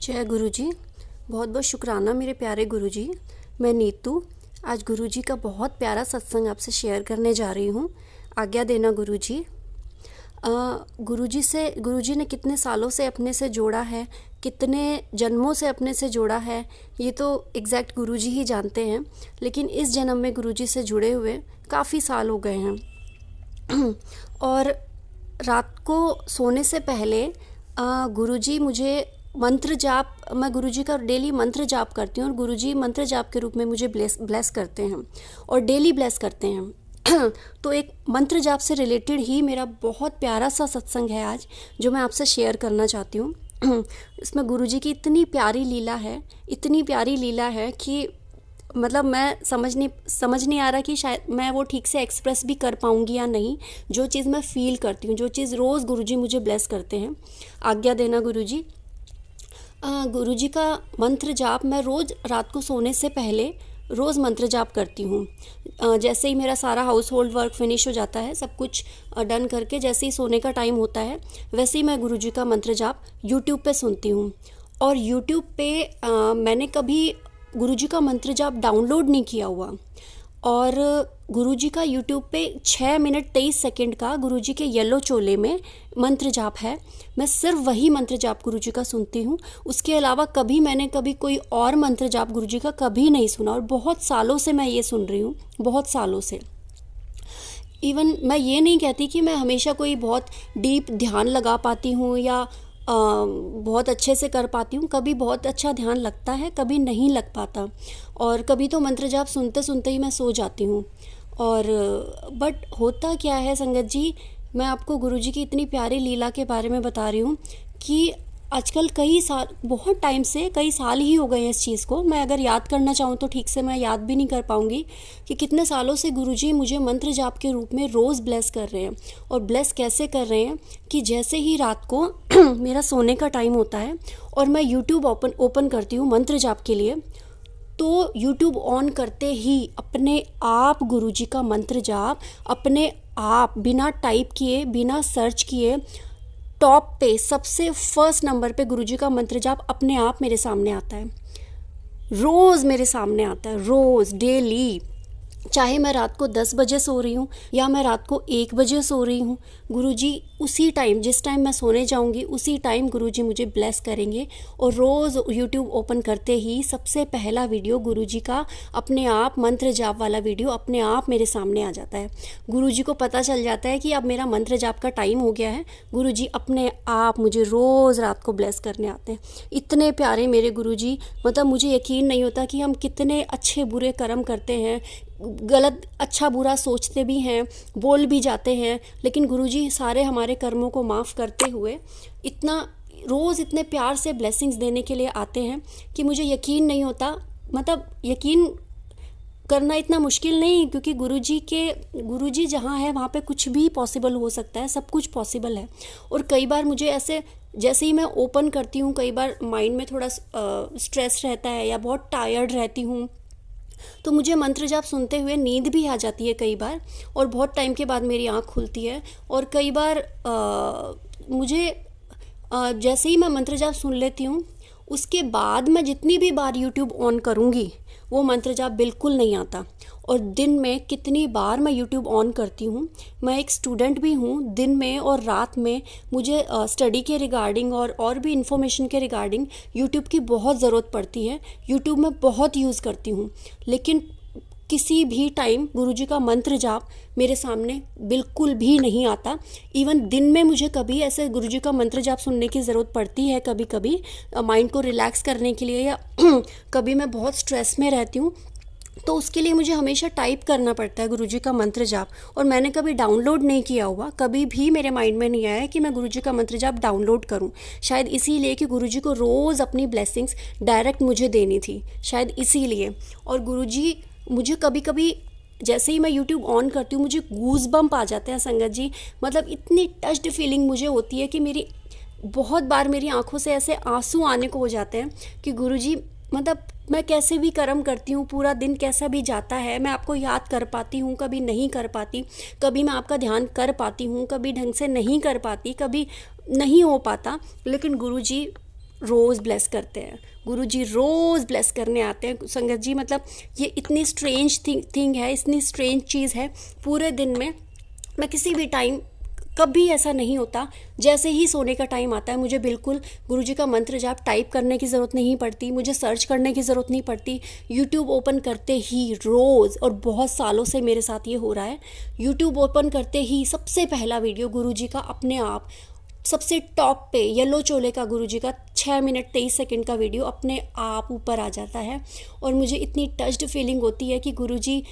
जय गुरु जी। बहुत बहुत शुक्राना मेरे प्यारे गुरु जी। मैं नीतू आज गुरु जी का बहुत प्यारा सत्संग आपसे शेयर करने जा रही हूँ। आज्ञा देना गुरु जी। गुरु जी ने कितने सालों से अपने से जोड़ा है, कितने जन्मों से अपने से जोड़ा है, ये तो एग्जैक्ट गुरु जी ही जानते हैं। लेकिन इस जन्म में गुरु जी से जुड़े हुए काफ़ी साल हो गए हैं। और रात को सोने से पहले गुरुजी मुझे मंत्र जाप, मैं गुरुजी का डेली मंत्र जाप करती हूँ और गुरुजी मंत्र जाप के रूप में मुझे ब्लेस करते हैं और डेली ब्लेस करते हैं। तो एक मंत्र जाप से रिलेटेड ही मेरा बहुत प्यारा सा सत्संग है आज, जो मैं आपसे शेयर करना चाहती हूँ। इसमें गुरुजी की इतनी प्यारी लीला है कि मतलब मैं समझ नहीं आ रहा कि शायद मैं वो ठीक से एक्सप्रेस भी कर पाऊँगी या नहीं। जो चीज़ मैं फ़ील करती हूँ, जो चीज़ रोज़ गुरुजी मुझे ब्लेस करते हैं। आज्ञा देना गुरुजी। गुरुजी का मंत्र जाप मैं रोज़ रात को सोने से पहले रोज़ मंत्र जाप करती हूँ। जैसे ही मेरा सारा हाउस होल्ड वर्क फिनिश हो जाता है, सब कुछ डन करके जैसे ही सोने का टाइम होता है, वैसे ही मैं गुरुजी का मंत्र जाप यूट्यूब पे सुनती हूँ। और यूट्यूब पे मैंने कभी गुरुजी का मंत्र जाप डाउनलोड नहीं किया हुआ। और गुरुजी का यूट्यूब पे 6 मिनट 23 सेकंड का गुरुजी के येलो चोले में मंत्र जाप है। मैं सिर्फ वही मंत्र जाप गुरुजी का सुनती हूँ। उसके अलावा मैंने कभी कोई और मंत्र जाप गुरुजी का कभी नहीं सुना। और बहुत सालों से मैं ये सुन रही हूँ, बहुत सालों से। इवन मैं ये नहीं कहती कि मैं हमेशा कोई बहुत डीप ध्यान लगा पाती हूँ या बहुत अच्छे से कर पाती हूँ। कभी बहुत अच्छा ध्यान लगता है, कभी नहीं लग पाता। और कभी तो मंत्र जाप सुनते सुनते ही मैं सो जाती हूँ। और बट होता क्या है संगत जी, मैं आपको गुरुजी की इतनी प्यारी लीला के बारे में बता रही हूँ कि आजकल बहुत टाइम से कई साल ही हो गए हैं इस चीज़ को। मैं अगर याद करना चाहूँ तो ठीक से मैं याद भी नहीं कर पाऊँगी कि कितने सालों से गुरुजी मुझे मंत्र जाप के रूप में रोज़ ब्लेस कर रहे हैं। और ब्लेस कैसे कर रहे हैं कि जैसे ही रात को मेरा सोने का टाइम होता है और मैं यूट्यूब ओपन करती हूँ मंत्र जाप के लिए, तो यूट्यूब ऑन करते ही अपने आप गुरुजी का मंत्र जाप अपने आप बिना टाइप किए, बिना सर्च किए, टॉप पे सबसे फर्स्ट नंबर पे गुरुजी का मंत्र जाप अपने आप मेरे सामने आता है। रोज़ मेरे सामने आता है, रोज़ डेली। चाहे मैं रात को 10 बजे सो रही हूँ या मैं रात को 1 बजे सो रही हूँ, गुरुजी उसी टाइम, जिस टाइम मैं सोने जाऊँगी उसी टाइम गुरुजी मुझे ब्लेस करेंगे। और रोज़ यूट्यूब ओपन करते ही सबसे पहला वीडियो गुरुजी का अपने आप मंत्र जाप वाला वीडियो अपने आप मेरे सामने आ जाता है। गुरुजी को पता चल जाता है कि अब मेरा मंत्र जाप का टाइम हो गया है। गुरुजी अपने आप मुझे रोज़ रात को ब्लेस करने आते हैं। इतने प्यारे मेरे गुरुजी, मतलब मुझे यकीन नहीं होता कि हम कितने अच्छे बुरे कर्म करते हैं, गलत अच्छा बुरा सोचते भी हैं, बोल भी जाते हैं, लेकिन गुरुजी सारे हमारे कर्मों को माफ़ करते हुए रोज़ इतने प्यार से ब्लेसिंग्स देने के लिए आते हैं कि मुझे यकीन नहीं होता। मतलब यकीन करना इतना मुश्किल नहीं, क्योंकि गुरुजी जहाँ है वहाँ पे कुछ भी पॉसिबल हो सकता है, सब कुछ पॉसिबल है। और कई बार मुझे ऐसे, जैसे ही मैं ओपन करती हूँ, कई बार माइंड में थोड़ा स्ट्रेस रहता है या बहुत टायर्ड रहती हूँ, तो मुझे मंत्र जाप सुनते हुए नींद भी आ जाती है कई बार। और बहुत टाइम के बाद मेरी आँख खुलती है। और कई बार जैसे ही मैं मंत्र जाप सुन लेती हूँ, उसके बाद मैं जितनी भी बार यूट्यूब ऑन करूँगी वो मंत्र जाप बिल्कुल नहीं आता। और दिन में कितनी बार मैं यूट्यूब ऑन करती हूँ। मैं एक स्टूडेंट भी हूँ। दिन में और रात में मुझे स्टडी के रिगार्डिंग और भी इन्फॉर्मेशन के रिगार्डिंग यूट्यूब की बहुत ज़रूरत पड़ती है। यूट्यूब में बहुत यूज़ करती हूँ, लेकिन किसी भी टाइम गुरुजी का मंत्र जाप मेरे सामने बिल्कुल भी नहीं आता। इवन दिन में मुझे कभी ऐसे गुरुजी का मंत्र जाप सुनने की ज़रूरत पड़ती है, कभी कभी माइंड को रिलैक्स करने के लिए, या कभी मैं बहुत स्ट्रेस में रहती हूँ तो उसके लिए मुझे हमेशा टाइप करना पड़ता है गुरुजी का मंत्र जाप। और मैंने कभी डाउनलोड नहीं किया हुआ, कभी भी मेरे माइंड में नहीं आया कि मैं गुरुजी का मंत्र जाप डाउनलोड करूं। शायद इसीलिए कि गुरुजी को रोज़ अपनी ब्लेसिंग्स डायरेक्ट मुझे देनी थी, शायद इसीलिए। और गुरुजी मुझे कभी कभी जैसे ही मैं यूट्यूब ऑन करती हूँ मुझे गूज बम्प आ जाते हैं संगत जी। मतलब इतनी टच्ड फीलिंग मुझे होती है कि बहुत बार मेरी आंखों से ऐसे आंसू आने को हो जाते हैं कि गुरुजी, मतलब मैं कैसे भी कर्म करती हूँ, पूरा दिन कैसा भी जाता है, मैं आपको याद कर पाती हूँ, कभी नहीं कर पाती, कभी मैं आपका ध्यान कर पाती हूँ, कभी ढंग से नहीं कर पाती, कभी नहीं हो पाता, लेकिन गुरुजी रोज़ ब्लेस करते हैं, गुरुजी रोज़ ब्लेस करने आते हैं संगत जी। मतलब ये इतनी स्ट्रेंज थिंग है, इतनी स्ट्रेंज चीज़ है। पूरे दिन में मैं किसी भी टाइम, कभी ऐसा नहीं होता, जैसे ही सोने का टाइम आता है मुझे बिल्कुल गुरुजी का मंत्र जाप टाइप करने की ज़रूरत नहीं पड़ती, मुझे सर्च करने की ज़रूरत नहीं पड़ती। यूट्यूब ओपन करते ही रोज़, और बहुत सालों से मेरे साथ ये हो रहा है, यूट्यूब ओपन करते ही सबसे पहला वीडियो गुरुजी का अपने आप सबसे टॉप पे येलो चोले का गुरुजी का 6 मिनट 23 सेकंड का वीडियो अपने आप ऊपर आ जाता है। और मुझे इतनी टच्ड फीलिंग होती है कि गुरुजी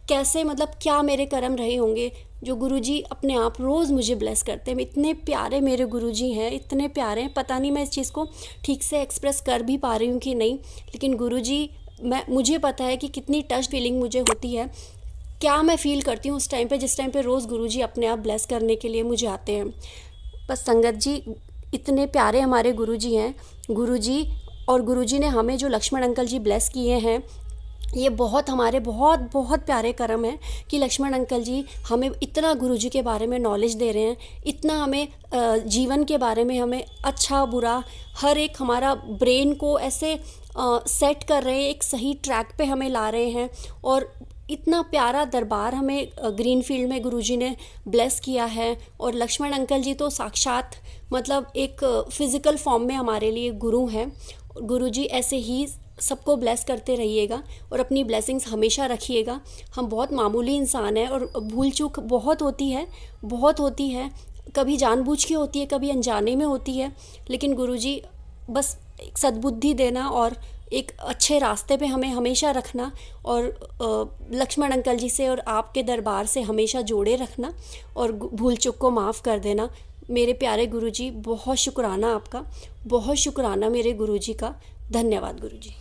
कैसे, मतलब क्या मेरे कर्म रहे होंगे जो गुरुजी अपने आप रोज़ मुझे ब्लेस करते हैं। इतने प्यारे मेरे गुरुजी हैं, इतने प्यारे हैं, पता नहीं मैं इस चीज़ को ठीक से एक्सप्रेस कर भी पा रही हूँ कि नहीं, लेकिन गुरुजी, मुझे पता है कि कितनी टच फीलिंग मुझे होती है, क्या मैं फ़ील करती हूँ उस टाइम पे, जिस टाइम पे रोज़ गुरुजी अपने आप ब्लेस करने के लिए मुझे आते हैं। बस संगत जी, इतने प्यारे हमारे गुरुजी हैं, गुरुजी, और गुरुजी ने हमें जो लक्ष्मण अंकल जी ब्लेस किए हैं, ये बहुत हमारे बहुत बहुत प्यारे कर्म हैं कि लक्ष्मण अंकल जी हमें इतना गुरुजी के बारे में नॉलेज दे रहे हैं, इतना हमें जीवन के बारे में, हमें अच्छा बुरा हर एक हमारा ब्रेन को ऐसे सेट कर रहे हैं, एक सही ट्रैक पे हमें ला रहे हैं। और इतना प्यारा दरबार हमें ग्रीन फील्ड में गुरुजी ने ब्लेस किया है। और लक्ष्मण अंकल जी तो साक्षात, मतलब एक फ़िज़िकल फॉर्म में हमारे लिए गुरु हैं। गुरुजी ऐसे ही सबको ब्लेस करते रहिएगा और अपनी ब्लेसिंग्स हमेशा रखिएगा। हम बहुत मामूली इंसान हैं और भूल चूक बहुत होती है, बहुत होती है, कभी जानबूझ के होती है, कभी अनजाने में होती है, लेकिन गुरुजी बस एक सद्बुद्धि देना और एक अच्छे रास्ते पे हमें हमेशा रखना, और लक्ष्मण अंकल जी से और आपके दरबार से हमेशा जोड़े रखना, और भूल चूक को माफ़ कर देना। मेरे प्यारे गुरुजी, बहुत शुक्राना आपका, बहुत शुक्राना मेरे गुरुजी का। धन्यवाद गुरुजी।